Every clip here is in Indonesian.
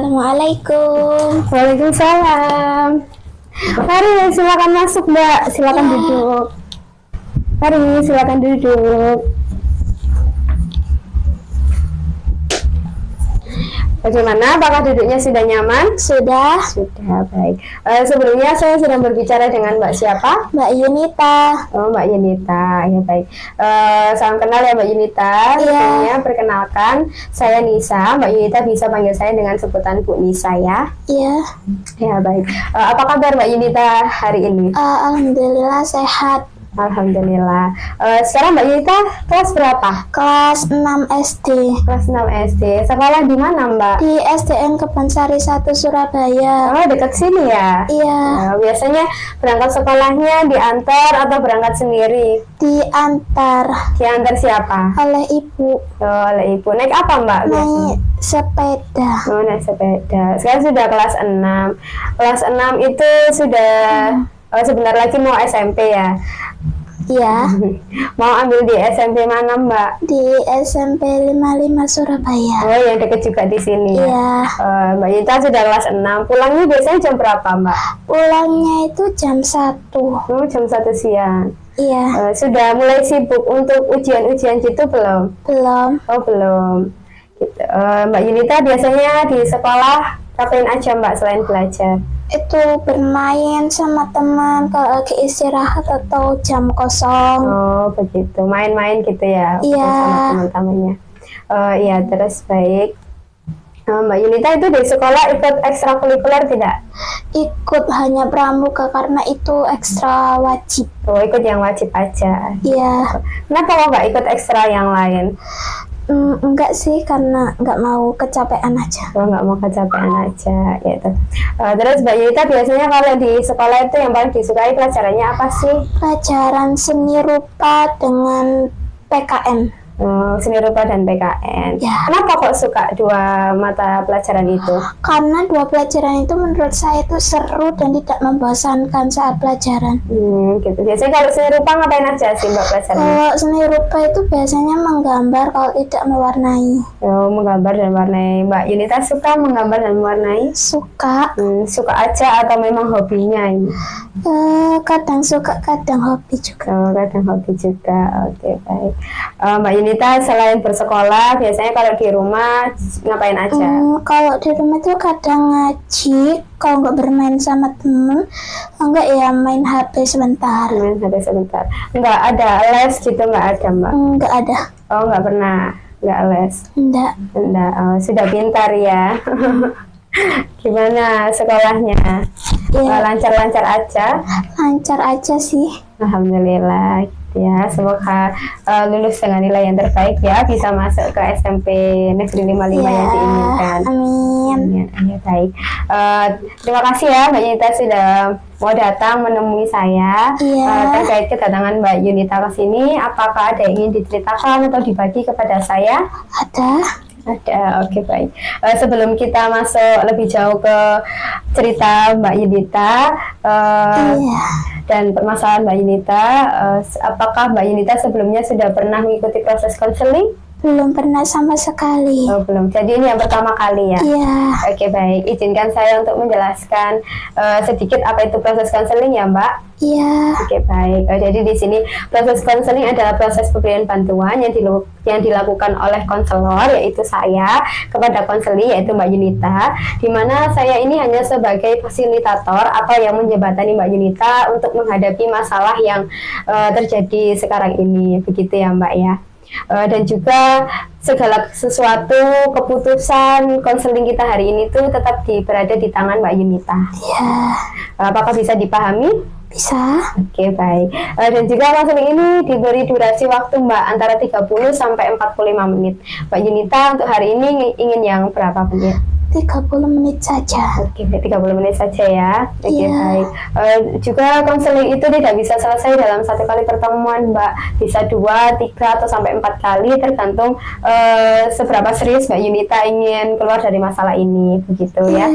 Assalamualaikum. Waalaikumsalam. Mari silakan masuk Mbak, silakan duduk. Mari silakan duduk. Bagaimana? Apakah duduknya sudah nyaman? Sudah. Sudah, baik. Sebelumnya saya sedang berbicara dengan Mbak siapa? Mbak Yunita. Oh, Mbak Yunita, ya baik. Salam kenal ya Mbak Yunita. Iya. Sebelumnya perkenalkan, saya Nisa. Mbak Yunita bisa panggil saya dengan sebutan Bu Nisa ya. Iya. Ya baik. Apa kabar Mbak Yunita hari ini? Alhamdulillah sehat. Alhamdulillah. Sekarang Mbak Yunita kelas berapa? Kelas 6 SD. Kelas 6 SD. Sekolah di mana Mbak? Di SDN Kebansari 1 Surabaya. Oh, dekat sini ya? Iya. Biasanya berangkat sekolahnya diantar atau berangkat sendiri? Diantar. Diantar siapa? Oleh ibu. Oh, oleh ibu. Naik apa Mbak? Naik sepeda. Oh, naik sepeda. Sekarang sudah kelas 6. Kelas 6 itu sudah sebentar lagi mau SMP ya? Iya. Mau ambil di SMP mana Mbak? Di SMP 55 Surabaya. Oh, yang deket juga di sini ya? Iya. Mbak Yunita sudah kelas 6. Pulangnya biasanya jam berapa Mbak? Pulangnya itu jam 1. Oh, jam 1 siang. Iya. Sudah mulai sibuk untuk ujian-ujian gitu belum? Belum. Oh, belum. Gitu. Mbak Yunita biasanya di sekolah ngapain aja Mbak selain belajar? Itu bermain sama teman kalau lagi istirahat atau jam kosong. Oh, begitu. Main-main gitu ya? Iya. Sama teman-temannya. Iya, terus baik. Mbak Yunita itu di sekolah ikut ekstrakurikuler tidak? Ikut hanya pramuka karena itu ekstra wajib. Oh, ikut yang wajib aja. Iya. Kenapa kok nggak ikut ekstra yang lain? Enggak sih, karena enggak mau kecapean aja. Oh, nggak mau kecapean aja, gitu. Terus Mbak Yunita biasanya kalau di sekolah itu yang paling disukai pelajarannya apa sih? Pelajaran seni rupa dengan PKN. Seni rupa dan PKN. Ya. Kenapa kok suka dua mata pelajaran itu? Karena dua pelajaran itu menurut saya itu seru dan tidak membosankan saat pelajaran. Gitu. Biasanya kalau seni rupa ngapain aja sih Mbak pelajarannya? Kalau seni rupa itu biasanya menggambar kalau tidak mewarnai. Oh, menggambar dan mewarnai. Mbak Yunita suka menggambar dan mewarnai? Suka. Suka aja atau memang hobinya ini? Kadang suka, kadang hobi juga. Oh, kadang hobi juga. Oke, baik. Mbak Yunita selain bersekolah, biasanya kalau di rumah ngapain aja? Kalau di rumah itu kadang ngaji, kalau nggak bermain sama temen, enggak ya main HP sebentar. Main HP sebentar. Nggak ada les gitu, nggak ada Mbak? Nggak ada. Oh, nggak pernah? Nggak les? Enggak. Enggak. Oh, sudah pintar ya. Gimana sekolahnya? Ya, Lancar-lancar aja? lancar aja sih. Alhamdulillah gitu ya. Semoga lulus dengan nilai yang terbaik ya, bisa masuk ke SMP Negeri 55 yang diinginkan. Amin. Ya, baik. Terima kasih ya Mbak Yunita sudah mau datang menemui saya. Iya. Terkait kedatangan Mbak Yunita ke sini, apakah ada yang ingin diceritakan atau dibagi kepada saya? Ada. Ada, oke baik. Sebelum kita masuk lebih jauh ke cerita Mbak Yunita Iya. dan permasalahan Mbak Yunita, apakah Mbak Yunita sebelumnya sudah pernah mengikuti proses konseling? Belum pernah sama sekali. Oh, belum. Jadi ini yang pertama kali ya? Iya. Oke baik. Izinkan saya untuk menjelaskan sedikit apa itu proses konseling ya Mbak? Iya. Oke baik. Jadi di sini proses konseling adalah proses pemberian bantuan yang dilakukan oleh konselor, yaitu saya kepada konseli, yaitu Mbak Yunita, di mana saya ini hanya sebagai fasilitator atau yang menjembatani Mbak Yunita untuk menghadapi masalah yang terjadi sekarang ini, begitu ya Mbak ya. Dan juga segala sesuatu keputusan konseling kita hari ini tuh tetap berada di tangan Mbak Yunita. Iya. Apakah bisa dipahami? Bisa. Oke, baik. Dan juga konseling ini diberi durasi waktu Mbak antara 30 sampai 45 menit. Mbak Yunita untuk hari ini ingin yang berapa menit? 30 menit saja. Oke, 30 menit saja ya. Oke, Iya. baik. Juga konseling itu tidak bisa selesai dalam satu kali pertemuan, Mbak. Bisa 2, 3, atau sampai 4 kali, tergantung seberapa serius Mbak Yunita ingin keluar dari masalah ini, begitu ya.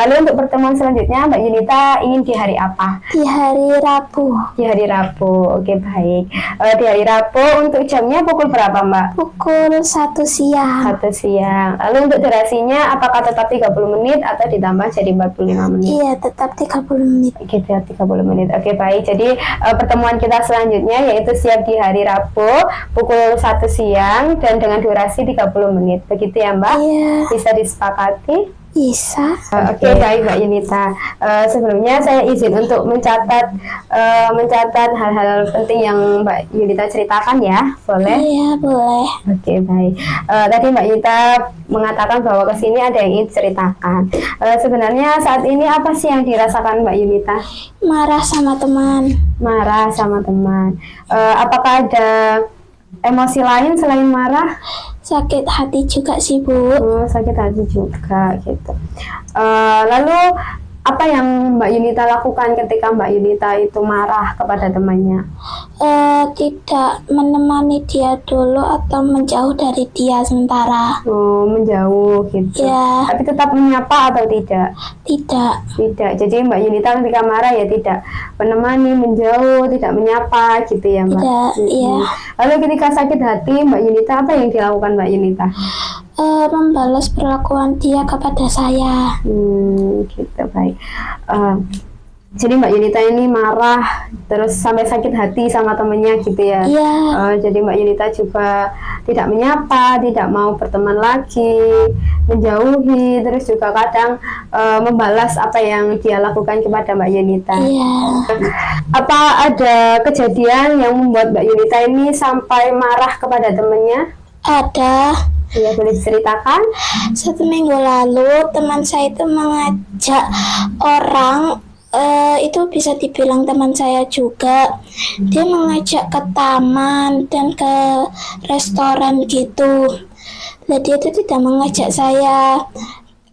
Lalu untuk pertemuan selanjutnya, Mbak Yunita ingin di hari apa? Di hari Rabu. Di hari Rabu. Oke, baik. Di hari Rabu untuk jamnya pukul berapa, Mbak? Pukul 1 siang. 1 siang. Lalu untuk durasinya apakah apakah tetap 30 menit atau ditambah jadi 45 menit? Iya, tetap 30 menit. Oke, 30 menit. Oke, baik. Jadi pertemuan kita selanjutnya yaitu siap di hari Rabu pukul 1 siang dan dengan durasi 30 menit. Begitu ya, Mbak? Iya. Bisa disepakati? Bisa. Oke, baik Mbak Yunita. Sebelumnya saya izin untuk mencatat hal-hal penting yang Mbak Yunita ceritakan ya, boleh? Iya, boleh. Oke, baik. Tadi Mbak Yunita mengatakan bahwa kesini ada yang ingin diceritakan. Sebenarnya saat ini apa sih yang dirasakan Mbak Yunita? Marah sama teman. Marah sama teman. Apakah ada emosi lain selain marah? Sakit hati juga sih, Bu. Sakit hati juga gitu. Lalu apa yang Mbak Yunita lakukan ketika Mbak Yunita itu marah kepada temannya? Tidak menemani dia dulu atau menjauh dari dia sementara. Menjauh gitu. Ya. Tapi tetap menyapa atau tidak? Tidak. Tidak. Jadi Mbak Yunita ketika marah ya tidak menemani, menjauh, tidak menyapa gitu ya Mbak? Tidak, iya. Lalu ketika sakit hati Mbak Yunita apa yang dilakukan Mbak Yunita? Membalas perlakuan dia kepada saya. Gitu, baik. Jadi Mbak Yunita ini marah terus sampai sakit hati sama temennya gitu ya? Iya. Jadi Mbak Yunita juga tidak menyapa, tidak mau berteman lagi, menjauhi, terus juga kadang membalas apa yang dia lakukan kepada Mbak Yunita. Iya. Apa ada kejadian yang membuat Mbak Yunita ini sampai marah kepada temennya? Ada. Iya, boleh diceritakan? 1 minggu lalu teman saya itu mengajak orang, itu bisa dibilang teman saya juga. Dia mengajak ke taman dan ke restoran gitu. Nah, dia itu tidak mengajak saya.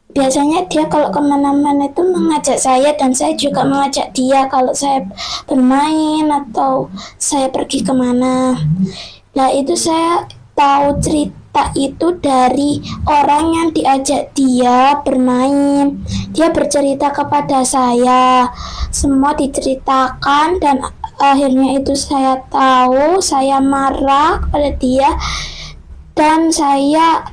Biasanya dia kalau kemana-mana itu mengajak saya dan saya juga mengajak dia kalau saya bermain atau saya pergi kemana. Nah, itu saya tahu cerita itu dari orang yang diajak dia bermain. Dia bercerita kepada saya, semua diceritakan dan akhirnya itu saya tahu. Saya marah kepada dia dan saya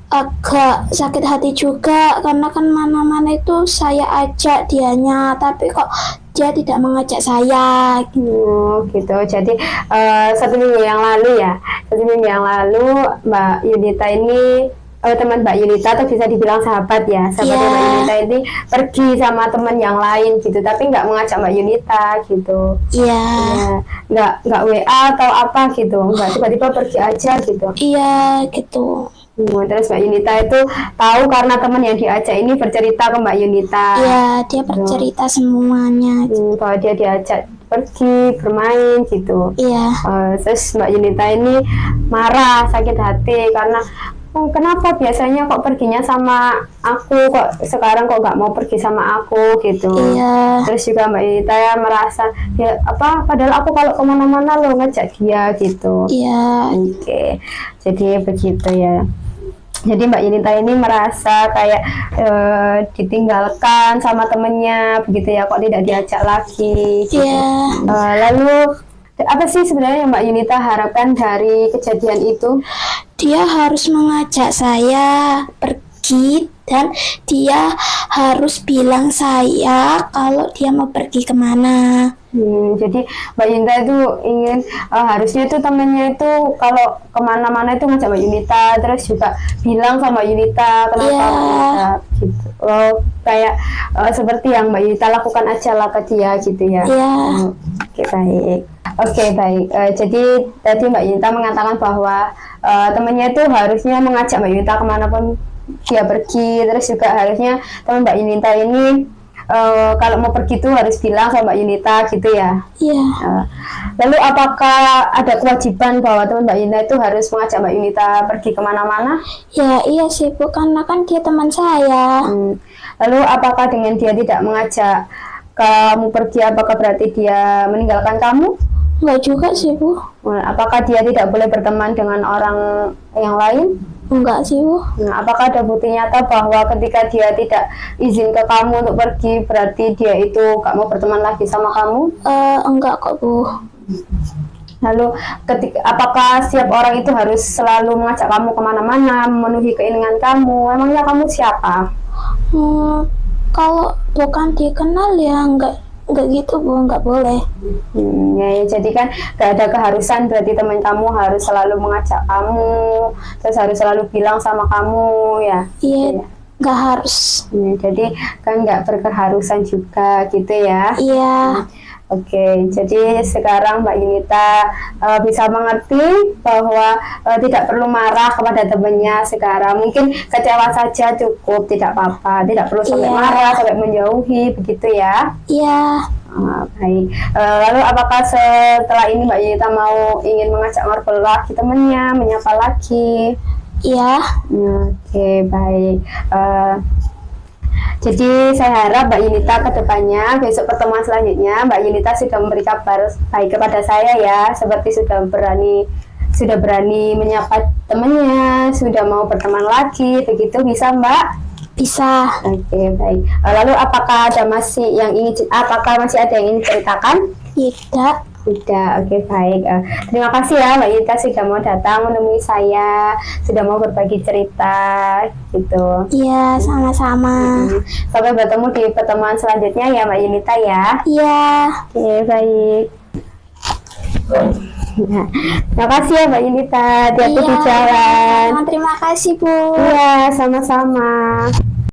agak sakit hati juga karena kan mana-mana itu saya ajak dianya, tapi kok dia tidak mengajak saya gitu. Jadi 1 minggu yang lalu ya, 1 minggu yang lalu Mbak Yunita ini teman Mbak Yunita atau bisa dibilang sahabat ya, sahabat Mbak Yunita ini pergi sama teman yang lain gitu, tapi nggak mengajak Mbak Yunita gitu. Iya. Nggak WA atau apa gitu, nggak tiba-tiba pergi aja gitu. Iya gitu. Terus Mbak Yunita itu tahu karena teman yang diajak ini bercerita ke Mbak Yunita. Iya, dia bercerita semuanya. Bahwa dia diajak pergi bermain gitu. Iya. Terus Mbak Yunita ini marah, sakit hati karena kenapa biasanya kok perginya sama aku, kok sekarang kok nggak mau pergi sama aku gitu. Iya. Terus juga Mbak Yunita ya merasa ya padahal aku kalau kemana-mana lo ngajak dia gitu. Iya. Oke. Jadi begitu ya. Jadi Mbak Yunita ini merasa kayak ditinggalkan sama temennya begitu ya, kok tidak diajak lagi gitu. Iya. Lalu apa sih sebenarnya yang Mbak Yunita harapkan dari kejadian itu? Dia harus mengajak saya pergi dan dia harus bilang saya kalau dia mau pergi kemana. Jadi Mbak Yunita itu ingin harusnya itu temennya itu kalau kemana-mana itu ngajak Mbak Yunita, terus juga bilang sama Mbak Yunita kenapa Mbak Yunita gitu. Kayak seperti yang Mbak Yunita lakukan aja lah ke dia gitu ya. Oke, baik. Oke, baik. Jadi tadi Mbak Yunita mengatakan bahwa temennya itu harusnya mengajak Mbak Yunita kemanapun dia pergi, terus juga harusnya teman Mbak Yunita ini kalau mau pergi tuh harus bilang sama Mbak Yunita gitu ya. Iya. Lalu apakah ada kewajiban bahwa teman Mbak Yunita itu harus mengajak Mbak Yunita pergi kemana-mana? Ya iya sih Bu, karena kan dia teman saya. Lalu apakah dengan dia tidak mengajak kamu pergi, apakah berarti dia meninggalkan kamu? Enggak juga sih Bu. Apakah dia tidak boleh berteman dengan orang yang lain? Enggak sih Bu. Apakah ada bukti nyata bahwa ketika dia tidak izin ke kamu untuk pergi, berarti dia itu gak mau berteman lagi sama kamu? Enggak kok Bu. Lalu apakah setiap orang itu harus selalu mengajak kamu kemana-mana, memenuhi keinginan kamu? Emangnya kamu siapa? Kalau bukan dikenal ya nggak gitu Bu, nggak boleh. Ya, jadi kan gak ada keharusan berarti teman kamu harus selalu mengajak kamu, terus harus selalu bilang sama kamu ya. Iya, nggak harus. Jadi kan nggak berkeharusan juga gitu ya. Iya. Oke, jadi sekarang Mbak Yunita bisa mengerti bahwa tidak perlu marah kepada temannya sekarang. Mungkin kecewa saja cukup, tidak apa-apa. Tidak perlu sampai marah, sampai menjauhi, begitu ya? Iya. Baik. Lalu apakah setelah ini Mbak Yunita mau ingin mengajak ngobrol lagi temannya, menyapa lagi? Iya. Oke, baik. Jadi saya harap Mbak Yunita ke depannya, besok pertemuan selanjutnya Mbak Yunita sudah memberi kabar baik kepada saya ya, seperti sudah berani menyapa temannya, sudah mau berteman lagi, begitu bisa Mbak? Bisa. Oke, baik. Lalu apakah masih ada yang ingin diceritakan? Tidak. Tidak, oke baik. Terima kasih ya Mbak Yunita sudah mau datang menemui saya, sudah mau berbagi cerita gitu. Iya, sama-sama. Sampai bertemu di pertemuan selanjutnya ya Mbak Yunita ya. Iya. Oke, baik. Terima kasih ya Mbak Yunita, hati-hati di jalan. Terima kasih Bu. Iya, sama-sama.